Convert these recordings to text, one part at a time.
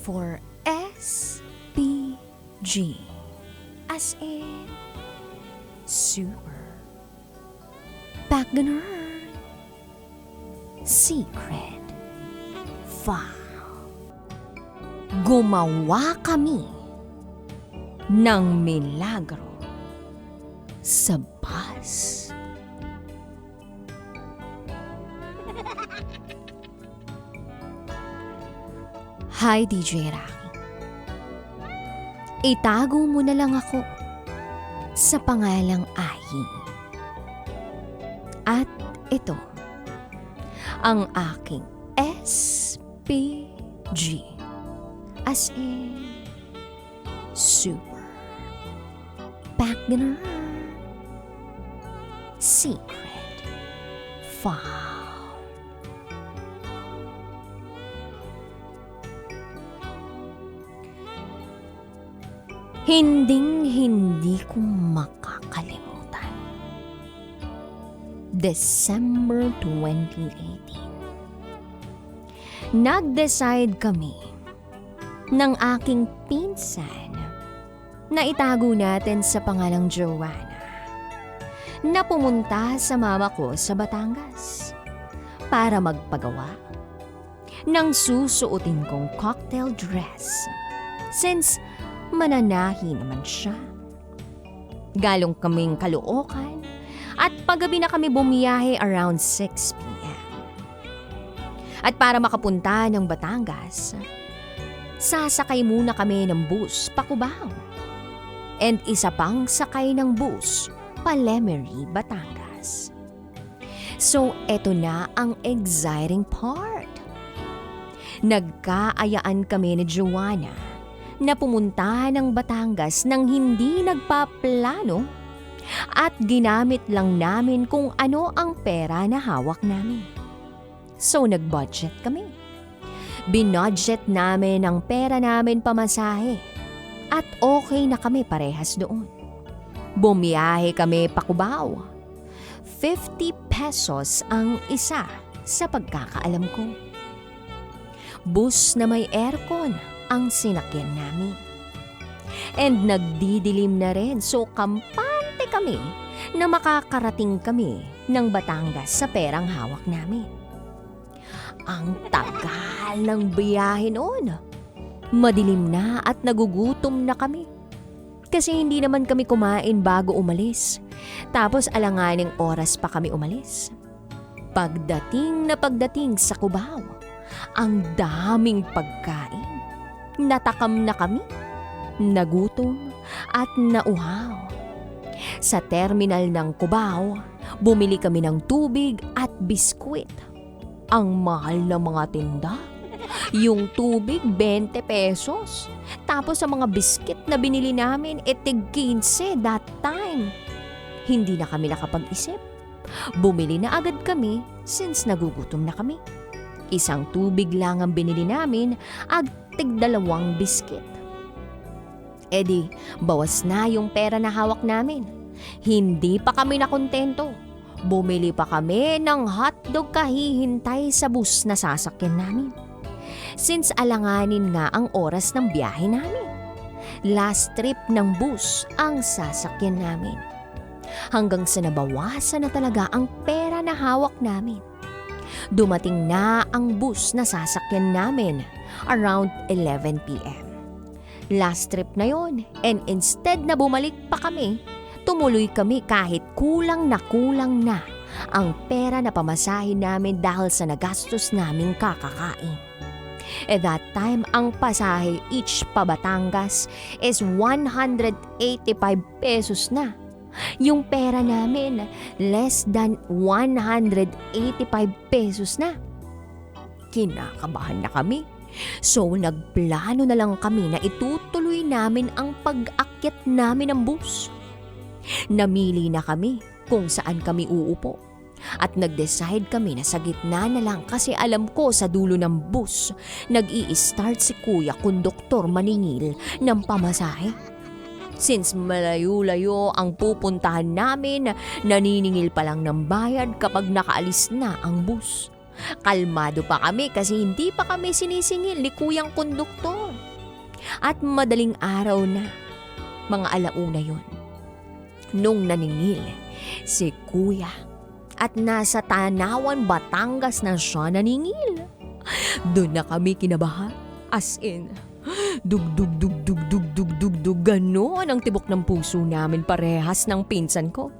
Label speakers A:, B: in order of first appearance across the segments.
A: for SPG, as in super, Pagganon, secret, file. Gumawa kami ng milagro sa bus. Hi, DJ Rocky. Itago mo na lang ako sa pangalang Ayi. At ito, ang aking SPG, as in super, Pagganon, secret, file. Hinding-hindi ko makakalimutan. December 2018. Nag-decide kami ng aking pinsan na itago natin sa pangalang Joanna na pumunta sa mama ko sa Batangas para magpagawa ng susuotin kong cocktail dress since mananahi naman siya. Galong kaming Caloocan at paggabi na kami bumiyahe around 6 p.m. At para makapunta ng Batangas, sasakay muna kami ng bus pa Cubao and isa pang sakay ng bus pa Lemery, Batangas. So eto na ang exciting part. Nagkaayaan kami ni Joanna na pumunta ng Batangas nang hindi nagpaplano at ginamit lang namin kung ano ang pera na hawak namin. So nag-budget kami. Binudget namin ang pera namin pamasahe at okay na kami parehas doon. Bumiyahe kami pa Cubao. 50 pesos ang isa sa pagkakaalam ko. Bus na may aircon ang sinakyan namin. And nagdidilim na rin, so kampante kami na makakarating kami ng Batangas sa perang hawak namin. Ang tagal ng biyahe noon. Madilim na at nagugutom na kami. Kasi hindi naman kami kumain bago umalis. Tapos alanganing oras pa kami umalis. Pagdating sa Cubao, ang daming pagkain. Natakam na kami, nagutom at nauhaw. Sa terminal ng Cubao, bumili kami ng tubig at biskwit. Ang mahal ng mga tinda. Yung tubig, 20 pesos. Tapos sa mga biskit na binili namin, tig 15 that time. Hindi na kami nakapag-isip. Bumili na agad kami since nagugutom na kami. Isang tubig lang ang binili namin at tig-2 biskit. Edi, bawas na yung pera na hawak namin. Hindi pa kami nakontento. Bumili pa kami ng hotdog kahihintay sa bus na sasakyan namin. Since alanganin nga ang oras ng biyahe namin. Last trip ng bus ang sasakyan namin. Hanggang sa nabawasan na talaga ang pera na hawak namin. Dumating na ang bus na sasakyan namin around 11 p.m. Last trip na yon, and instead na bumalik pa kami, tumuloy kami kahit kulang na ang pera na pamasahin namin dahil sa nagastos naming kakakain. At that time, ang pasahe each pa Batangas is 185 pesos na. Yung pera namin, less than 185 pesos na. Kinakabahan na kami. So nagplano na lang kami na itutuloy namin ang pag-akyat namin ng bus. Namili na kami kung saan kami uupo. At nag-decide kami na sa gitna na lang kasi alam ko sa dulo ng bus, nag-i-start si Kuya Konduktor maningil ng pamasahe. Since malayo-layo ang pupuntahan namin, naniningil pa lang ng bayad kapag nakaalis na ang bus. Kalmado pa kami kasi hindi pa kami sinisingil ni Kuyang Konduktor. At madaling araw na, mga alauna yon, nung naningil si Kuya at nasa Tanawan, Batangas na siya naningil. Doon na kami kinabahan. As in, dug dug dug dug dug dug dug dug, ganon ang tibok ng puso namin parehas ng pinsan ko.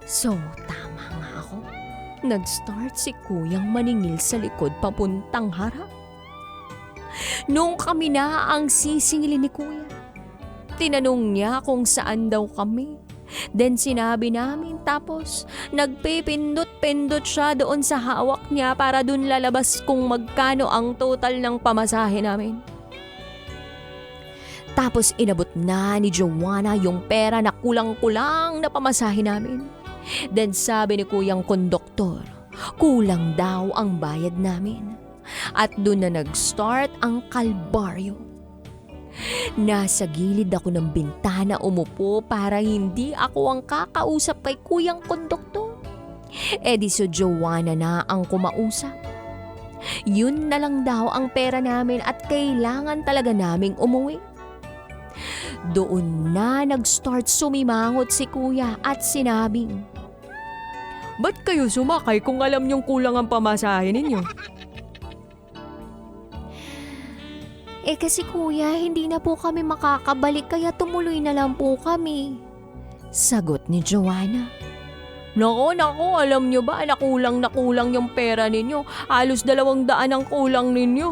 A: So, tama nga ako. Nag-start si Kuyang maningil sa likod papuntang harap. Nung kami na ang sisingilin ni Kuya, tinanong niya kung saan daw kami. Then sinabi namin, tapos nagpipindot-pindot siya doon sa hawak niya para doon lalabas kung magkano ang total ng pamasahe namin. Tapos inabot na ni Joanna yung pera na kulang-kulang na pamasahe namin. Then sabi ni Kuyang Konduktor, kulang daw ang bayad namin. At doon na nag-start ang kalbaryo. Nasa gilid ako ng bintana umupo para hindi ako ang kakausap kay Kuyang Konduktor. Di so Joanna na ang kumausap. Yun na lang daw ang pera namin at kailangan talaga naming umuwi. Doon na nag-start sumimangot si Kuya at sinabing, "Ba't kayo sumakay kung alam niyong kulang ang pamasahe ninyo?" Kasi Kuya, hindi na po kami makakabalik kaya tumuloy na lang po kami. Sagot ni Joanna. Nako, alam niyo ba na kulang yung pera ninyo? Halos 200 ang kulang ninyo.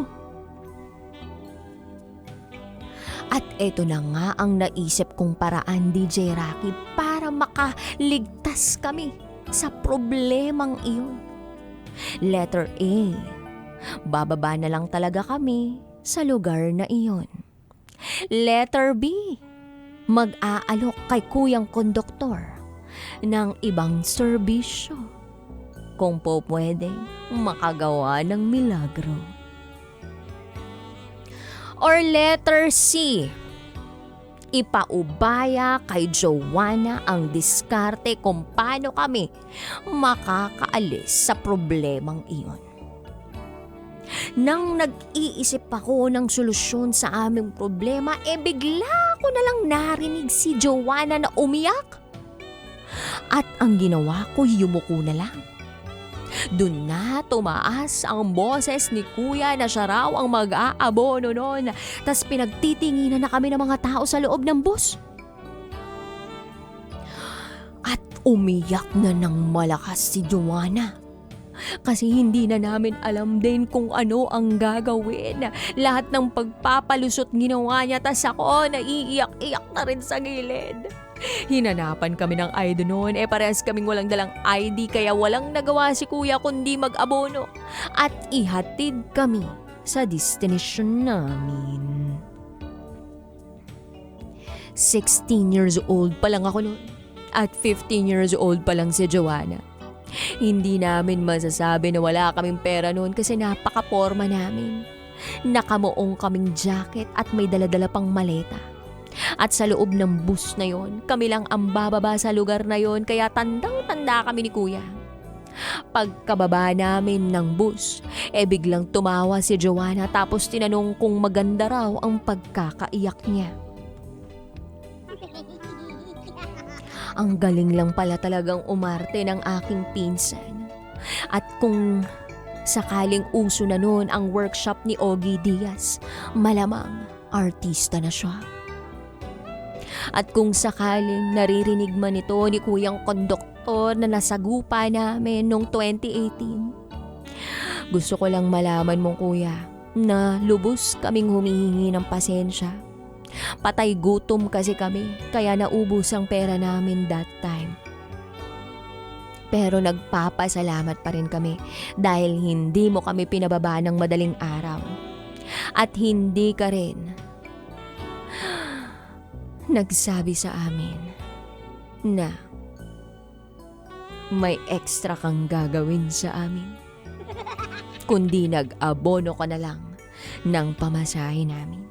A: At eto na nga ang naisip kong paraan, DJ Rocky, para makaligtas kami sa problemang iyon. Letter A, bababa na lang talaga kami sa lugar na iyon. Letter B, mag-aalok kay Kuyang Konduktor ng ibang serbisyo. Kung po pwede, makagawa ng milagro. Or letter C, ipaubaya kay Joanna ang diskarte kung paano kami makakaalis sa problemang iyon. Nang nag-iisip ako ng solusyon sa aming problema, bigla ko na lang narinig si Joanna na umiyak. At ang ginawa ko, yumuko na lang. Doon na tumaas ang boses ni Kuya na siya raw ang mag-aabono noon. Tas pinagtitinginan na kami ng mga tao sa loob ng bus. At umiyak na ng malakas si Joanna. Kasi hindi na namin alam din kung ano ang gagawin. Lahat ng pagpapalusot ginawa niya, tas ako naiiyak-iyak na rin sa gilid. Hinanapan kami ng ID noon, parehas kaming walang dalang ID kaya walang nagawa si Kuya kundi mag-abono at ihatid kami sa destination namin. 16 years old pa lang ako noon at 15 years old pa lang si Joanna. Hindi namin masasabi na wala kaming pera noon kasi napaka-porma namin. Nakamuong kaming jacket at may daladala pang maleta. At sa loob ng bus na yon, kami lang ang bababa sa lugar na yon kaya tandang-tanda kami ni Kuya. Pagkababa namin ng bus, biglang tumawa si Joanna tapos tinanong kung maganda raw ang pagkakaiyak niya. Ang galing lang pala talagang umarte ng aking pinsan. At kung sakaling uso na noon ang workshop ni Ogie Diaz, malamang artista na siya. At kung sakaling naririnig man ito ni Kuyang Konduktor na nasagupa namin noong 2018, gusto ko lang malaman mong Kuya na lubos kaming humihingi ng pasensya. Patay gutom kasi kami kaya naubos ang pera namin that time. Pero nagpapasalamat pa rin kami dahil hindi mo kami pinababa ng madaling araw. At hindi ka rin nagsabi sa amin na may extra kang gagawin sa amin. Kundi nag-abono ka na lang ng pamasahe namin.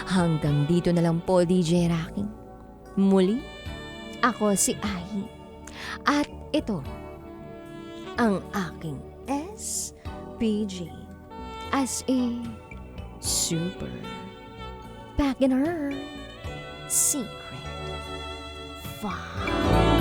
A: Hanggang dito na lang po, DJ Rocky. Muli, ako si Ahi. At Ito ang aking SPG as a super beginner secret 5.